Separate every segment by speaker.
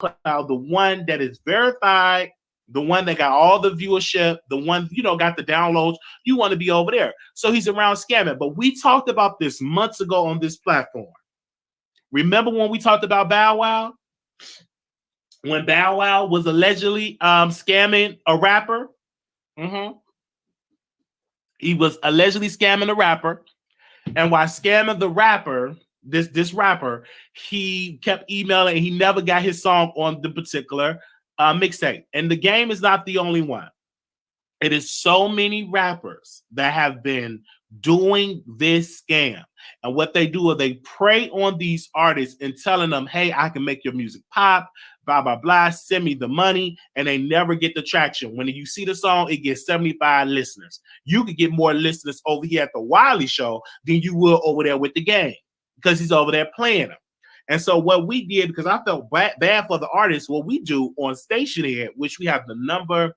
Speaker 1: SoundCloud, the one that is verified, the one that got all the viewership, the one, got the downloads. You want to be over there. So he's around scamming. But we talked about this months ago on this platform. Remember when we talked about Bow Wow? When Bow Wow was allegedly scamming a rapper? Mm-hmm. He was allegedly scamming a rapper. And while scamming the rapper, this rapper, he kept emailing and he never got his song on the particular mixtape. And the game is not the only one. It is so many rappers that have been doing this scam. And what they do is they prey on these artists and telling them, hey, I can make your music pop, blah, blah, blah, send me the money, and they never get the traction. When you see the song, it gets 75 listeners. You could get more listeners over here at the Wiley Show than you will over there with the game because he's over there playing them. And so what we did, because I felt bad for the artists, what we do on Station Head, which we have the number,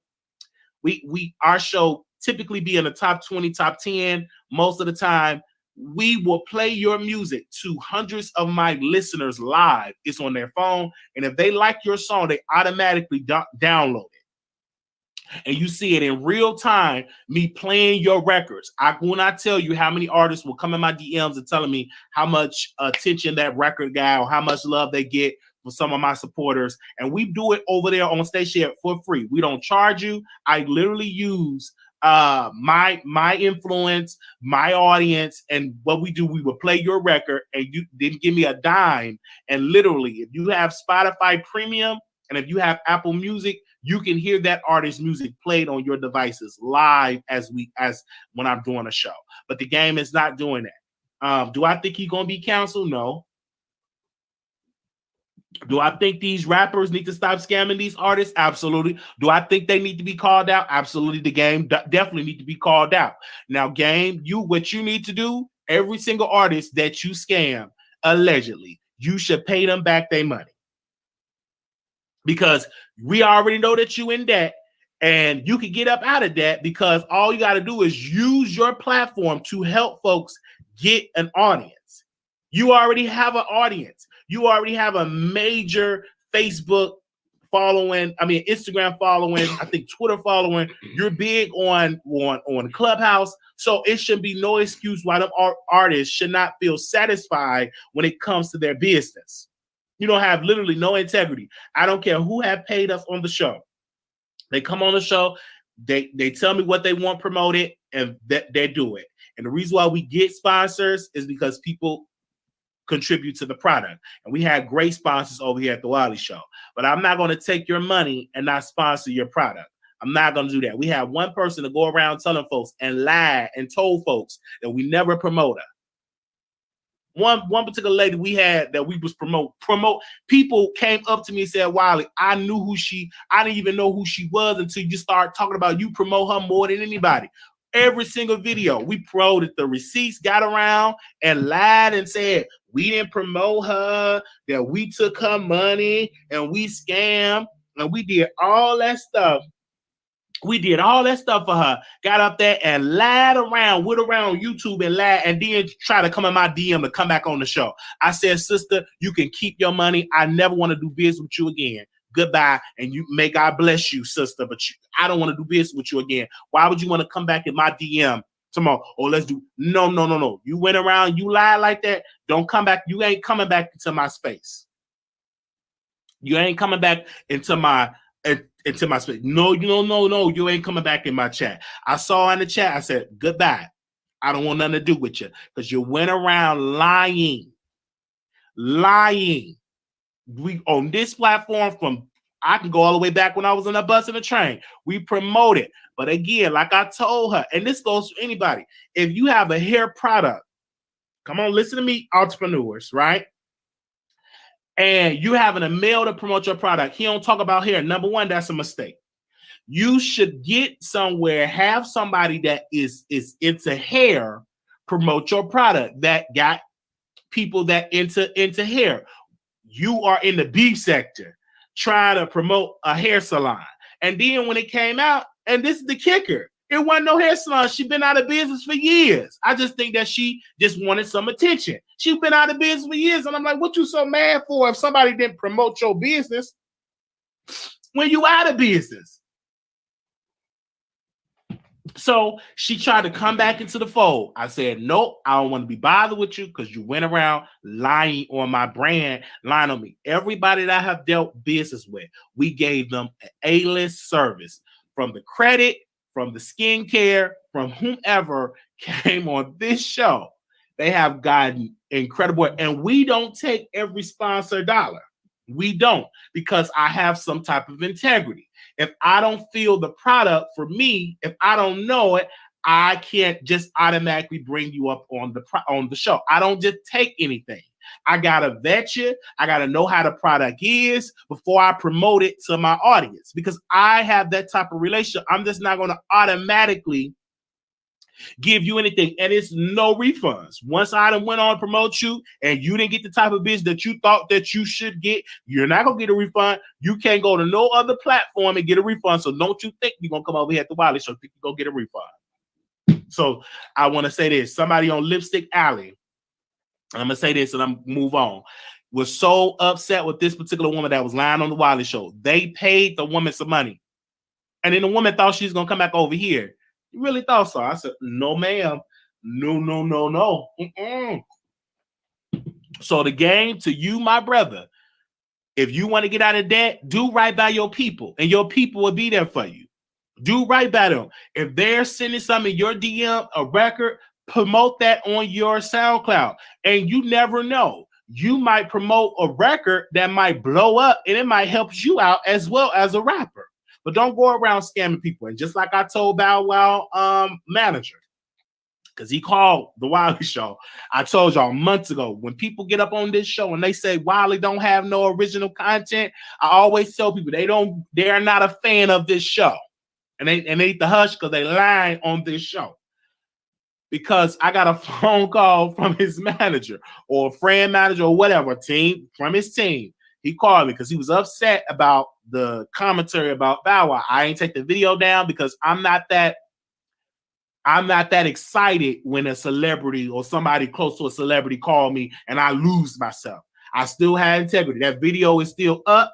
Speaker 1: our show typically be in the top 20, top 10. Most of the time, we will play your music to hundreds of my listeners live. It's on their phone. And if they like your song, they automatically download it. And you see it in real time, me playing your records. When I tell you how many artists will come in my DMs and telling me how much attention that record got or how much love they get for some of my supporters. And we do it over there on Station for free. We don't charge you. I literally use my influence, my audience, and what we do, we will play your record and you didn't give me a dime. And literally, if you have Spotify Premium and if you have Apple Music, you can hear that artist's music played on your devices live as when I'm doing a show. But the game is not doing that. Do I think he's gonna be canceled? No. Do I think these rappers need to stop scamming these artists? Absolutely. Do I think they need to be called out? Absolutely. The game definitely need to be called out. Now, game, what you need to do, every single artist that you scam, allegedly, you should pay them back their money. Because we already know that you in debt and you can get up out of debt because all you got to do is use your platform to help folks get an audience. You already have an audience. You already have a major Facebook following, Instagram following, I think Twitter following. You're big on Clubhouse. So it should be no excuse why them artists should not feel satisfied when it comes to their business. You don't have literally no integrity. I don't care who have paid us on the show. They come on the show, they tell me what they want promoted, and they do it. And the reason why we get sponsors is because people contribute to the product. And we had great sponsors over here at the Wiley Show. But I'm not going to take your money and not sponsor your product. I'm not going to do that. We have one person to go around telling folks and lie and told folks that we never promote her. One particular lady we had that we was promote. People came up to me and said, Wiley, I didn't even know who she was until you start talking about you promote her more than anybody. Every single video we promoted, the receipts got around and lied and said we didn't promote her, that we took her money and we scammed, and we did all that stuff. We did all that stuff for her, got up there and lied around, went around YouTube and lied, and then try to come in my DM to come back on the show. I said, sister, you can keep your money. I never want to do business with you again. Goodbye, and may God bless you, sister, but I don't want to do business with you again. Why would you want to come back in my DM tomorrow? Oh, let's do, no. You went around, you lied like that. Don't come back. You ain't coming back into my space. You ain't coming back into my space. No, you ain't coming back in my chat. I saw in the chat, I said, goodbye. I don't want nothing to do with you because you went around lying. We on this platform I can go all the way back when I was on a bus and a train. We promote it. But again, like I told her, and this goes to anybody, if you have a hair product, come on, listen to me, entrepreneurs, right? And you having a male to promote your product, he don't talk about hair. Number one, that's a mistake. You should get somewhere, have somebody that is into hair promote your product that got people that into hair. You are in the beef sector trying to promote a hair salon. And then when it came out, and this is the kicker, it wasn't no hair salon. She's been out of business for years. I just think that she just wanted some attention. She's been out of business for years. And I'm like, what you so mad for if somebody didn't promote your business? when you out of business. So she tried to come back into the fold. I said, nope, I don't want to be bothered with you because you went around lying on my brand, lying on me. Everybody that I have dealt business with, we gave them an A-list service from the credit, from the skincare, from whomever came on this show. They have gotten incredible. And we don't take every sponsor dollar. We don't, because I have some type of integrity. If I don't feel the product for me, if I don't know it, I can't just automatically bring you up on the show. I don't just take anything. I gotta vet you. I gotta know how the product is before I promote it to my audience, because I have that type of relationship. I'm just not going to automatically give you anything, and it's no refunds. Once I done went on to promote you and you didn't get the type of business that you thought that you should get, you're not gonna get a refund. You can't go to no other platform and get a refund. So don't you think you're gonna come over here at the Wiley Show think you're gonna get a refund. So I want to say this: somebody on Lipstick Alley, I'm gonna say this and I'm move on, was so upset with this particular woman that was lying on the Wiley Show. They paid the woman some money, and then the woman thought she's gonna come back over here. You really thought so? I said, no, ma'am. No. So the game to you, my brother, if you want to get out of debt, do right by your people, and your people will be there for you. Do right by them. If they're sending something in your DM, a record, promote that on your SoundCloud. And you never know. You might promote a record that might blow up, and it might help you out as well as a rapper. But don't go around scamming people. And just like I told Bow Wow manager, because he called the Wiley Show, I told y'all months ago, when people get up on this show and they say Wiley don't have no original content, I always tell people they're not a fan of this show. And they need to hush because they lying on this show. Because I got a phone call from his manager or a friend manager or whatever, team from his team. He called me because he was upset about the commentary about Bow Wow. I ain't take the video down because I'm not that excited when a celebrity or somebody close to a celebrity call me and I lose myself. I still had integrity. That video is still up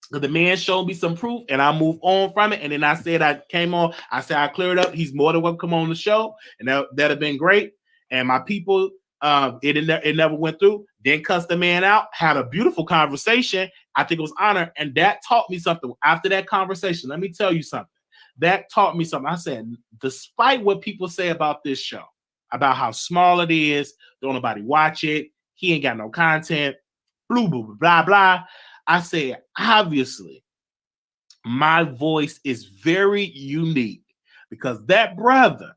Speaker 1: because the man showed me some proof and I moved on from it. And then I said I came on. I said I cleared up. He's more than welcome to come on the show, and that'd have been great. And my people, it never went through. Then cussed the man out, had a beautiful conversation. I think it was honor. And that taught me something. After that conversation, let me tell you something. That taught me something. I said, despite what people say about this show, about how small it is, don't nobody watch it, he ain't got no content, blah, blah. I said, obviously, my voice is very unique because that brother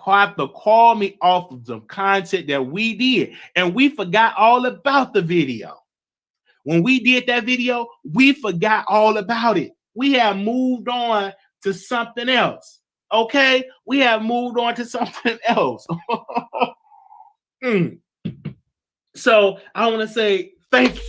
Speaker 1: had to call me off of the content that we did, and we forgot all about the video. When we did that video, we forgot all about it. We have moved on to something else. Okay? We have moved on to something else. So I want to say thank you.